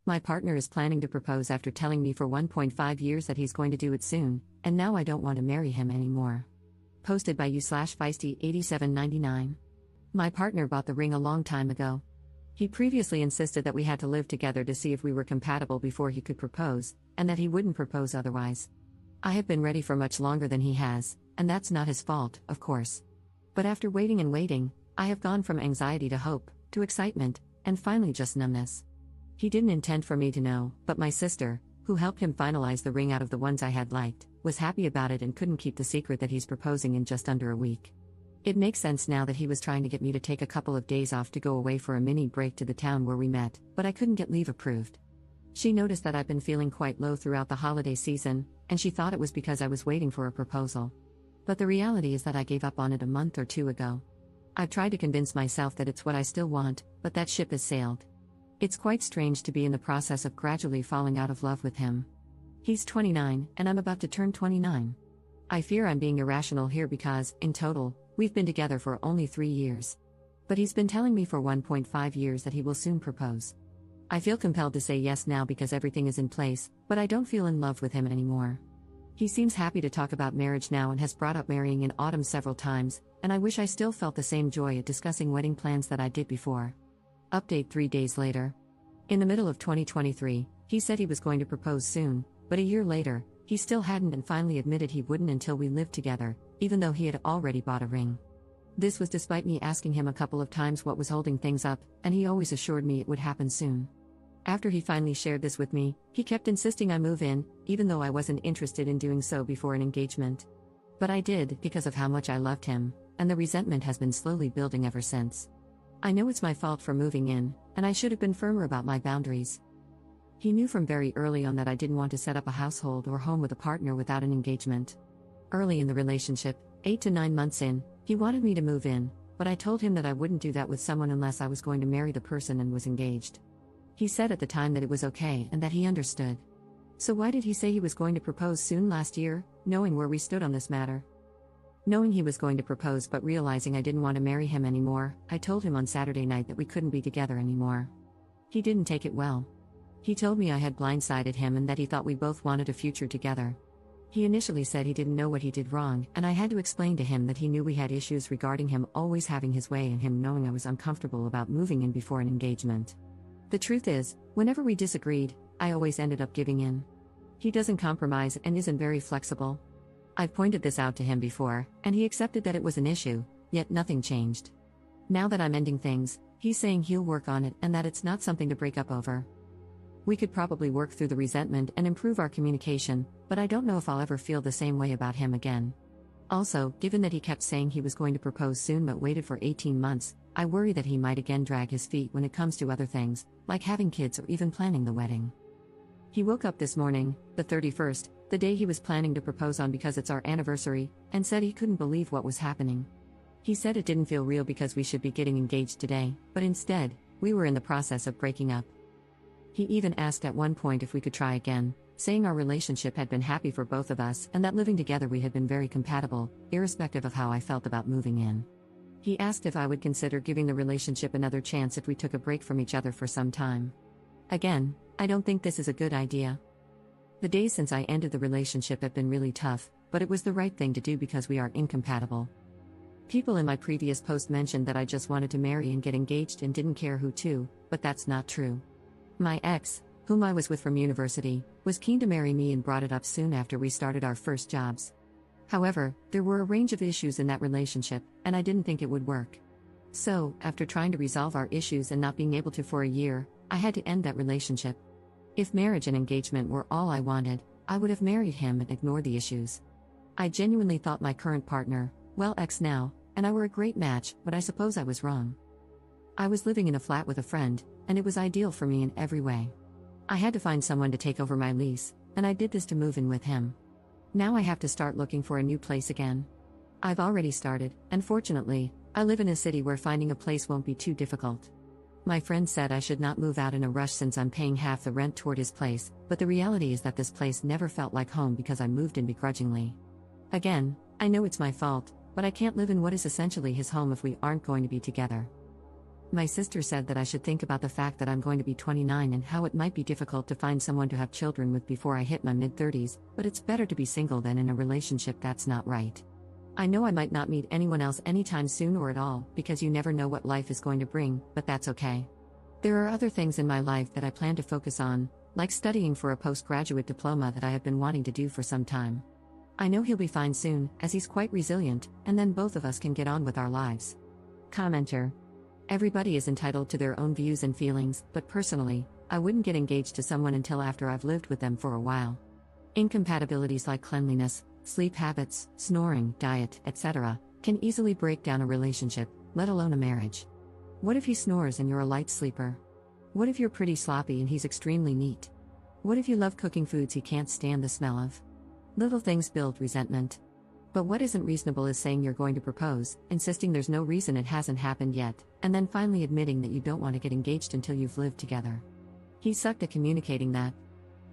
My partner is planning to propose after telling me for 1.5 years that he's going to do it soon, and now I don't want to marry him anymore. Posted by u/feisty8799. My partner bought the ring a long time ago. He previously insisted that we had to live together to see if we were compatible before he could propose, and that he wouldn't propose otherwise. I have been ready for much longer than he has, and that's not his fault, of course. But after waiting and waiting, I have gone from anxiety to hope, to excitement, and finally just numbness. He didn't intend for me to know, but my sister, who helped him finalize the ring out of the ones I had liked, was happy about it and couldn't keep the secret that he's proposing in just under a week. It makes sense now that he was trying to get me to take a couple of days off to go away for a mini break to the town where we met, but I couldn't get leave approved. She noticed that I've been feeling quite low throughout the holiday season, and she thought it was because I was waiting for a proposal. But the reality is that I gave up on it a month or two ago. I've tried to convince myself that it's what I still want, but that ship has sailed. It's quite strange to be in the process of gradually falling out of love with him. He's 29, and I'm about to turn 29. I fear I'm being irrational here because, in total, we've been together for only 3 years. But he's been telling me for 1.5 years that he will soon propose. I feel compelled to say yes now because everything is in place, but I don't feel in love with him anymore. He seems happy to talk about marriage now and has brought up marrying in autumn several times, and I wish I still felt the same joy at discussing wedding plans that I did before. Update 3 days later. In the middle of 2023, he said he was going to propose soon, but a year later, he still hadn't and finally admitted he wouldn't until we lived together, even though he had already bought a ring. This was despite me asking him a couple of times what was holding things up, and he always assured me it would happen soon. After he finally shared this with me, he kept insisting I move in, even though I wasn't interested in doing so before an engagement. But I did, because of how much I loved him, and the resentment has been slowly building ever since. I know it's my fault for moving in, and I should have been firmer about my boundaries. He knew from very early on that I didn't want to set up a household or home with a partner without an engagement. Early in the relationship, 8 to 9 months in, he wanted me to move in, but I told him that I wouldn't do that with someone unless I was going to marry the person and was engaged. He said at the time that it was okay and that he understood. So why did he say he was going to propose soon last year, knowing where we stood on this matter? Knowing he was going to propose but realizing I didn't want to marry him anymore, I told him on Saturday night that we couldn't be together anymore. He didn't take it well. He told me I had blindsided him and that he thought we both wanted a future together. He initially said he didn't know what he did wrong, and I had to explain to him that he knew we had issues regarding him always having his way and him knowing I was uncomfortable about moving in before an engagement. The truth is, whenever we disagreed, I always ended up giving in. He doesn't compromise and isn't very flexible. I've pointed this out to him before, and he accepted that it was an issue, yet nothing changed. Now that I'm ending things, he's saying he'll work on it and that it's not something to break up over. We could probably work through the resentment and improve our communication, but I don't know if I'll ever feel the same way about him again. Also, given that he kept saying he was going to propose soon but waited for 18 months, I worry that he might again drag his feet when it comes to other things, like having kids or even planning the wedding. He woke up this morning, the 31st, the day he was planning to propose on because it's our anniversary, and said he couldn't believe what was happening. He said it didn't feel real because we should be getting engaged today, but instead, we were in the process of breaking up. He even asked at one point if we could try again, saying our relationship had been happy for both of us and that living together we had been very compatible, irrespective of how I felt about moving in. He asked if I would consider giving the relationship another chance if we took a break from each other for some time. Again, I don't think this is a good idea. The days since I ended the relationship have been really tough, but it was the right thing to do because we are incompatible. People in my previous post mentioned that I just wanted to marry and get engaged and didn't care who to, but that's not true. My ex, whom I was with from university, was keen to marry me and brought it up soon after we started our first jobs. However, there were a range of issues in that relationship, and I didn't think it would work. So, after trying to resolve our issues and not being able to for a year, I had to end that relationship. If marriage and engagement were all I wanted, I would have married him and ignored the issues. I genuinely thought my current partner, well ex now, and I were a great match, but I suppose I was wrong. I was living in a flat with a friend, and it was ideal for me in every way. I had to find someone to take over my lease, and I did this to move in with him. Now I have to start looking for a new place again. I've already started, and fortunately, I live in a city where finding a place won't be too difficult. My friend said I should not move out in a rush since I'm paying half the rent toward his place, but the reality is that this place never felt like home because I moved in begrudgingly. Again, I know it's my fault, but I can't live in what is essentially his home if we aren't going to be together. My sister said that I should think about the fact that I'm going to be 29 and how it might be difficult to find someone to have children with before I hit my mid-30s, but it's better to be single than in a relationship that's not right. I know I might not meet anyone else anytime soon or at all, because you never know what life is going to bring, but that's okay. There are other things in my life that I plan to focus on, like studying for a postgraduate diploma that I have been wanting to do for some time. I know he'll be fine soon, as he's quite resilient, and then both of us can get on with our lives. Commenter. Everybody is entitled to their own views and feelings, but personally, I wouldn't get engaged to someone until after I've lived with them for a while. Incompatibilities like cleanliness, sleep habits, snoring, diet, etc., can easily break down a relationship, let alone a marriage. What if he snores and you're a light sleeper? What if you're pretty sloppy and he's extremely neat? What if you love cooking foods he can't stand the smell of? Little things build resentment. But what isn't reasonable is saying you're going to propose, insisting there's no reason it hasn't happened yet, and then finally admitting that you don't want to get engaged until you've lived together. He sucked at communicating that.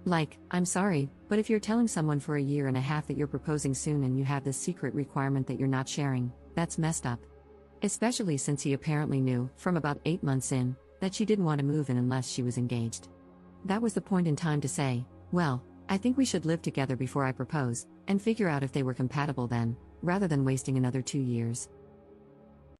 Like, I'm sorry, but if you're telling someone for a year and a half that you're proposing soon and you have this secret requirement that you're not sharing, that's messed up. Especially since he apparently knew, from about 8 months in, that she didn't want to move in unless she was engaged. That was the point in time to say, well, I think we should live together before I propose, and figure out if they were compatible then, rather than wasting another 2 years.